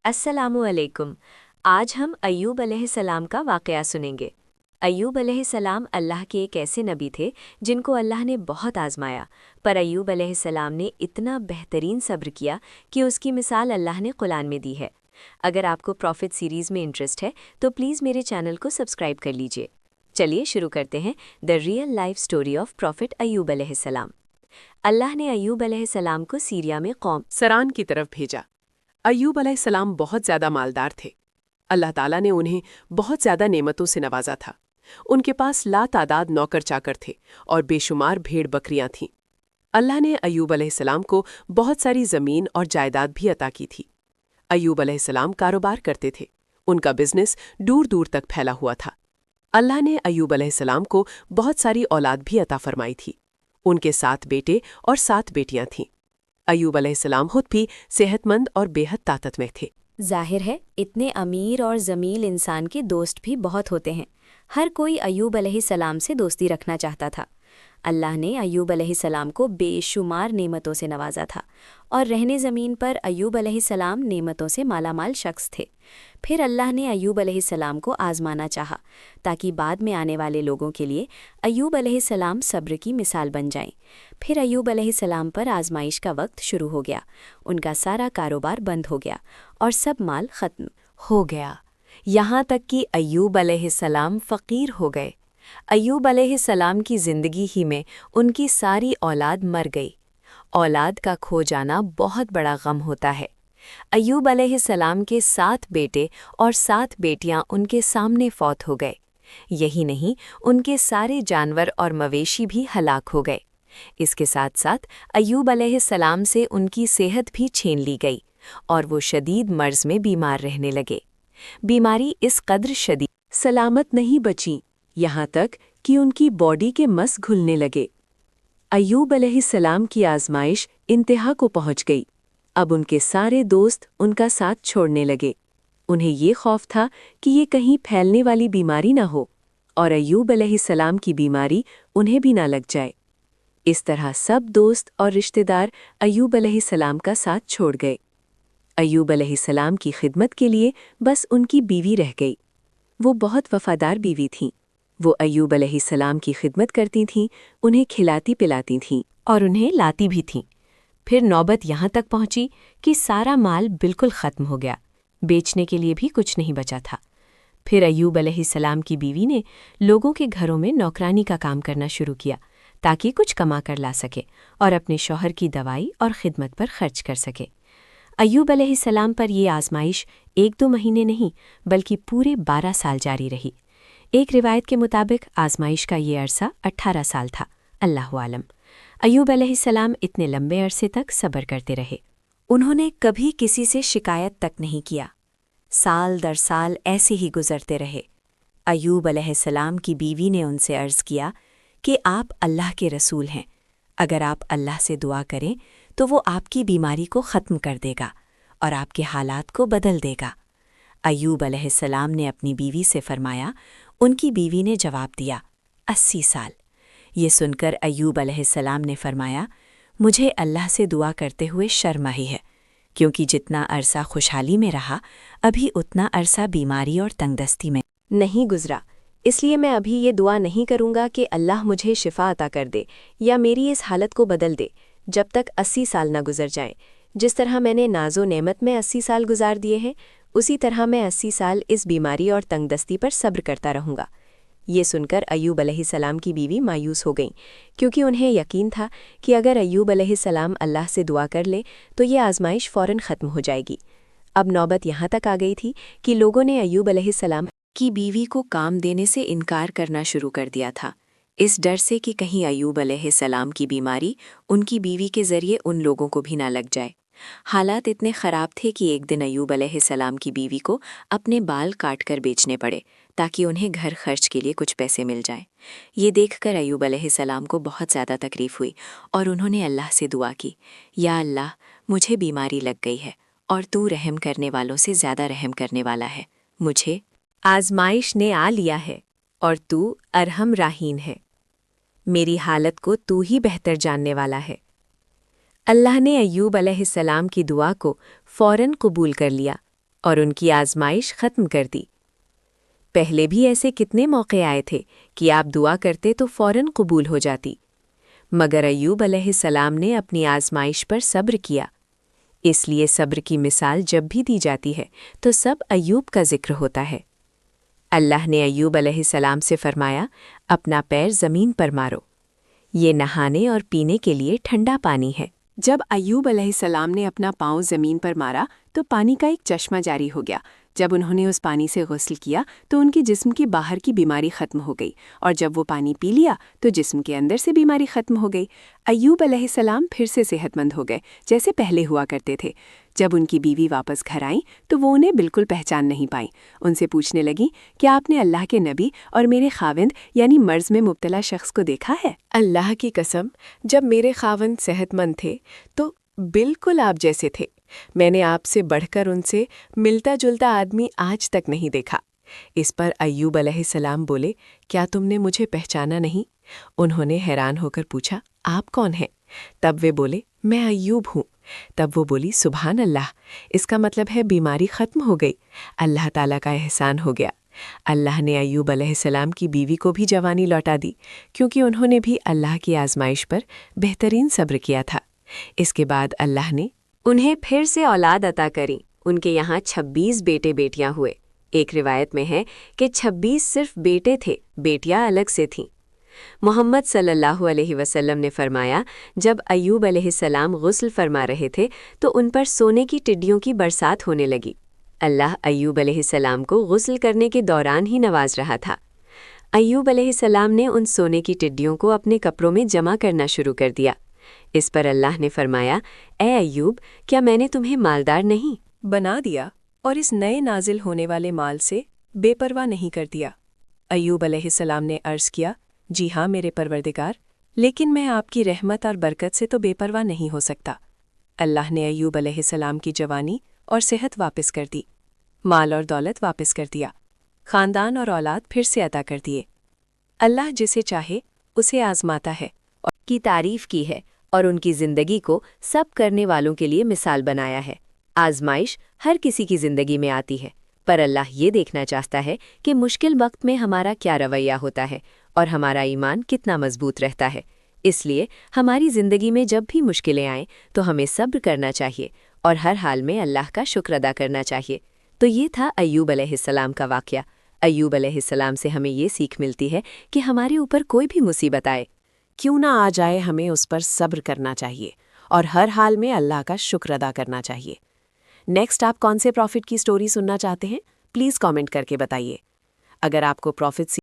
अस्सलामु अलैकुम। आज हम अय्यूब अलैहिस्सलाम का वाक़या सुनेंगे। अय्यूब अलैहिस्सलाम अल्लाह के एक ऐसे नबी थे जिनको अल्लाह ने बहुत आज़माया, पर अय्यूब अलैहिस्सलाम ने इतना बेहतरीन सब्र किया कि उसकी मिसाल अल्लाह ने कुरान में दी है। अगर आपको प्रॉफिट सीरीज़ में इंटरेस्ट है तो प्लीज़ मेरे चैनल को सब्सक्राइब कर लीजिए। चलिए शुरू करते हैं the real life story of prophet Ayyub अलैहिस्सलाम। अल्लाह ने अय्यूब अलैहिस्सलाम को सीरिया में कौम सरान की तरफ भेजा। अय्यूब अलैहिस्सलाम बहुत ज़्यादा मालदार थे। अल्लाह ताला ने उन्हें बहुत ज़्यादा नेमतों से नवाजा था। उनके पास लातादाद नौकर चाकर थे और बेशुमार भेड़ बकरियां थीं। अल्लाह ने अय्यूब अलैहिस्सलाम को बहुत सारी ज़मीन और जायदाद भी अता की थी। अय्यूब अलैहिस्सलाम कारोबार करते थे। उनका बिजनेस दूर दूर तक फैला हुआ था। अल्लाह ने अय्यूब अलैहिस्सलाम को बहुत सारी औलाद भी अता फरमाई थी। उनके 7 बेटे और 7 बेटियां थीं। अय्यूब अलैहिस्सलाम खुद भी सेहतमंद और बेहद ताकतवर थे। ज़ाहिर है इतने अमीर और ज़मील इंसान के दोस्त भी बहुत होते हैं। हर कोई अय्यूब अलैहिस्सलाम से दोस्ती रखना चाहता था। अल्लाह ने अय्यूब अलैहिस्सलाम को बेशुमार नेमतों से नवाजा था और रहने ज़मीन पर अय्यूब अलैहिस्सलाम नेमतों से मालामाल शख्स थे। फिर अल्लाह ने अय्यूब अलैहिस्सलाम को आज़माना चाहा ताकि बाद में आने वाले लोगों के लिए अय्यूब अलैहिस्सलाम सब्र की मिसाल बन जाएं। फिर अय्यूब अलैहिस्सलाम पर आज़माइश का वक्त शुरू हो गया। उनका सारा कारोबार बंद हो गया और सब माल ख़त्म हो गया, यहाँ तक कि अय्यूब अलैहिस्सलाम फ़कीर हो गए। अय्यूब अलैहिस्सलाम की ज़िंदगी ही में उनकी सारी औलाद मर गई। औलाद का खो जाना बहुत बड़ा गम होता है। अय्यूब अलैहिस्सलाम के 7 बेटे और 7 बेटियां उनके सामने फौत हो गए। यही नहीं, उनके सारे जानवर और मवेशी भी हलाक हो गए। इसके साथ साथ अय्यूब अलैहिस्सलाम से उनकी सेहत भी छीन ली गई और वो शदीद मर्ज़ में बीमार रहने लगे। बीमारी इस कद्र शदीद सलामत नहीं बचीं, यहाँ तक कि उनकी बॉडी के मस घुलने लगे। अय्यूब अलैहिस्सलाम की आजमाइश इंतहा को पहुंच गई। अब उनके सारे दोस्त उनका साथ छोड़ने लगे। उन्हें ये खौफ था कि ये कहीं फैलने वाली बीमारी ना हो और अय्यूब अलैहिस्सलाम की बीमारी उन्हें भी ना लग जाए। इस तरह सब दोस्त और रिश्तेदार अय्यूब अलैहिस्सलाम का साथ छोड़ गए। अय्यूब अलैहिस्सलाम की खिदमत के लिए बस उनकी बीवी रह गई। वो बहुत वफादार बीवी थीं। वो अय्यूब अलैहिस्सलाम की खिदमत करती थीं, उन्हें खिलाती पिलाती थीं और उन्हें लाती भी थीं। फिर नौबत यहाँ तक पहुँची कि सारा माल बिल्कुल ख़त्म हो गया, बेचने के लिए भी कुछ नहीं बचा था। फिर अय्यूब अलैहिस्सलाम की बीवी ने लोगों के घरों में नौकरानी का काम करना शुरू किया ताकि कुछ कमा कर ला सके और अपने शौहर की दवाई और खिदमत पर खर्च कर सके। अय्यूब अलैहिस्सलाम पर ये आजमाइश 1-2 महीने नहीं बल्कि पूरे 12 साल जारी रही। एक रिवायत के मुताबिक आजमाइश का ये अरसा 18 साल था। अल्लाहु आलम। अय्यूब अलैहिस्सलाम इतने लंबे अरसे तक सब्र करते रहे। उन्होंने कभी किसी से शिकायत तक नहीं किया। साल दर साल ऐसे ही गुजरते रहे। अय्यूब अलैहिस्सलाम की बीवी ने उनसे अर्ज़ किया कि आप अल्लाह के रसूल हैं, अगर आप अल्लाह से दुआ करें तो वो आपकी बीमारी को ख़त्म कर देगा और आपके हालात को बदल देगा। अय्यूब अलैहिस्सलाम ने अपनी बीवी से फरमाया। उनकी बीवी ने जवाब दिया, 80 साल। ये सुनकर अय्यूब अलैहिस्सलाम ने फरमाया, मुझे अल्लाह से दुआ करते हुए शर्म आई है, क्योंकि जितना अरसा खुशहाली में रहा अभी उतना अरसा बीमारी और तंगदस्ती में नहीं गुजरा। इसलिए मैं अभी ये दुआ नहीं करूँगा कि अल्लाह मुझे शिफा अता कर दे या मेरी इस हालत को बदल दे जब तक 80 साल न गुजर जाएं। जिस तरह मैंने नाजो नेमत में 80 साल गुजार दिए हैं, उसी तरह मैं 80 साल इस बीमारी और तंगदस्ती पर सब्र करता रहूँगा। ये सुनकर अय्यूब अलैहिस्सलाम की बीवी मायूस हो गईं, क्योंकि उन्हें यकीन था कि अगर अय्यूब अलैहिस्सलाम अल्लाह से दुआ कर ले तो ये आजमाइश फ़ौरन ख़त्म हो जाएगी। अब नौबत यहाँ तक आ गई थी कि लोगों ने अय्यूब अलैहिस्सलाम की बीवी को काम देने से इनकार करना शुरू कर दिया था, इस डर से कि कहीं अय्यूब अलैहिस्सलाम की बीमारी उनकी बीवी के ज़रिए उन लोगों को भी ना लग जाए। हालात इतने ख़राब थे कि एक दिन अय्यूब अलैहिस्सलाम की बीवी को अपने बाल काट कर बेचने पड़े ताकि उन्हें घर खर्च के लिए कुछ पैसे मिल जाएं। ये देखकर अय्यूब अलैहिस्सलाम को बहुत ज़्यादा तकलीफ़ हुई और उन्होंने अल्लाह से दुआ की, या अल्लाह, मुझे बीमारी लग गई है और तू रहम करने वालों से ज़्यादा रहम करने वाला है। मुझे आजमाइश ने आ लिया है और तू अरहम राहीन है। मेरी हालत को तू ही बेहतर जानने वाला है। अल्लाह ने अय्यूब अलैहिस्सलाम की दुआ को फ़ौरन कबूल कर लिया اور ان کی آزمائش ختم کر دی۔ پہلے بھی ایسے کتنے موقع آئے تھے کہ آپ دعا کرتے تو فوراً قبول ہو جاتی، مگر ایوب علیہ السلام نے اپنی آزمائش پر صبر کیا۔ اس لیے صبر کی مثال جب بھی دی جاتی ہے تو سب ایوب کا ذکر ہوتا ہے۔ اللہ نے ایوب علیہ السلام سے فرمایا، اپنا پیر زمین پر مارو، یہ نہانے اور پینے کے لیے ٹھنڈا پانی ہے۔ جب ایوب علیہ السلام نے اپنا پاؤں زمین پر مارا تو پانی کا ایک چشمہ جاری ہو گیا۔ جب انہوں نے اس پانی سے غسل کیا تو ان کے جسم کی باہر کی بیماری ختم ہو گئی، اور جب وہ پانی پی لیا تو جسم کے اندر سے بیماری ختم ہو گئی۔ ایوب علیہ السلام پھر سے صحت مند ہو گئے جیسے پہلے ہوا کرتے تھے۔ جب ان کی بیوی واپس گھر آئیں تو وہ انہیں بالکل پہچان نہیں پائیں۔ ان سے پوچھنے لگیں، کیا آپ نے اللہ کے نبی اور میرے خاوند یعنی مرض میں مبتلا شخص کو دیکھا ہے؟ اللہ کی قسم، جب میرے خاوند صحت مند تھے تو بالکل آپ جیسے تھے۔ میں نے آپ سے بڑھ کر ان سے ملتا جلتا آدمی آج تک نہیں دیکھا۔ اس پر ایوب علیہ السلام بولے، کیا تم نے مجھے پہچانا نہیں؟ انہوں نے حیران ہو کر پوچھا، آپ کون ہیں؟ تب وہ بولے، میں ایوب ہوں۔ تب وہ بولی، سبحان اللہ، اس کا مطلب ہے بیماری ختم ہو گئی، اللہ تعالیٰ کا احسان ہو گیا۔ اللہ نے ایوب علیہ السلام کی بیوی کو بھی جوانی لوٹا دی، کیونکہ انہوں نے بھی اللہ کی آزمائش پر بہترین صبر کیا تھا۔ اس کے بعد اللہ نے انہیں پھر سے اولاد عطا کری۔ ان کے یہاں 26 بیٹے بیٹیاں ہوئے۔ ایک روایت میں ہے کہ 26 صرف بیٹے تھے، بیٹیاں الگ سے تھیں۔ محمد صلی اللہ علیہ وسلم نے فرمایا، جب ایوب علیہ السلام غسل فرما رہے تھے تو ان پر سونے کی ٹڈیوں کی برسات ہونے لگی۔ اللہ ایوب علیہ السلام کو غسل کرنے کے دوران ہی نواز رہا تھا۔ ایوب علیہ السلام نے ان سونے کی ٹڈیوں کو اپنے کپڑوں میں جمع کرنا شروع کر دیا۔ اس پر اللہ نے فرمایا، اے ایوب، کیا میں نے تمہیں مالدار نہیں بنا دیا اور اس نئے نازل ہونے والے مال سے بے پرواہ نہیں کر دیا؟ ایوب علیہ السلام نے عرض کیا، جی ہاں میرے پروردگار، لیکن میں آپ کی رحمت اور برکت سے تو بے پرواہ نہیں ہو سکتا۔ اللہ نے ایوب علیہ السلام کی جوانی اور صحت واپس کر دی، مال اور دولت واپس کر دیا، خاندان اور اولاد پھر سے عطا کر دیے۔ اللہ جسے چاہے اسے آزماتا ہے اور کی تعریف کی ہے، اور ان کی زندگی کو سب کرنے والوں کے لیے مثال بنایا ہے۔ آزمائش ہر کسی کی زندگی میں آتی ہے، پر اللہ یہ دیکھنا چاہتا ہے کہ مشکل وقت میں ہمارا کیا رویہ ہوتا ہے اور ہمارا ایمان کتنا مضبوط رہتا ہے۔ اس لیے ہماری زندگی میں جب بھی مشکلیں آئیں تو ہمیں صبر کرنا چاہیے اور ہر حال میں اللہ کا شکر ادا کرنا چاہیے۔ تو یہ تھا ایوب علیہ السلام کا واقعہ۔ ایوب علیہ السلام سے ہمیں یہ سیکھ ملتی ہے کہ ہمارے اوپر کوئی بھی مصیبت آئے، کیوں نہ آ جائے، ہمیں اس پر صبر کرنا چاہیے اور ہر حال میں اللہ کا شکر ادا کرنا چاہیے۔ نیکسٹ آپ کون سے پروفٹ کی سٹوری سننا چاہتے ہیں؟ پلیز کامنٹ کر کے بتائیے۔ اگر آپ کو پروفٹ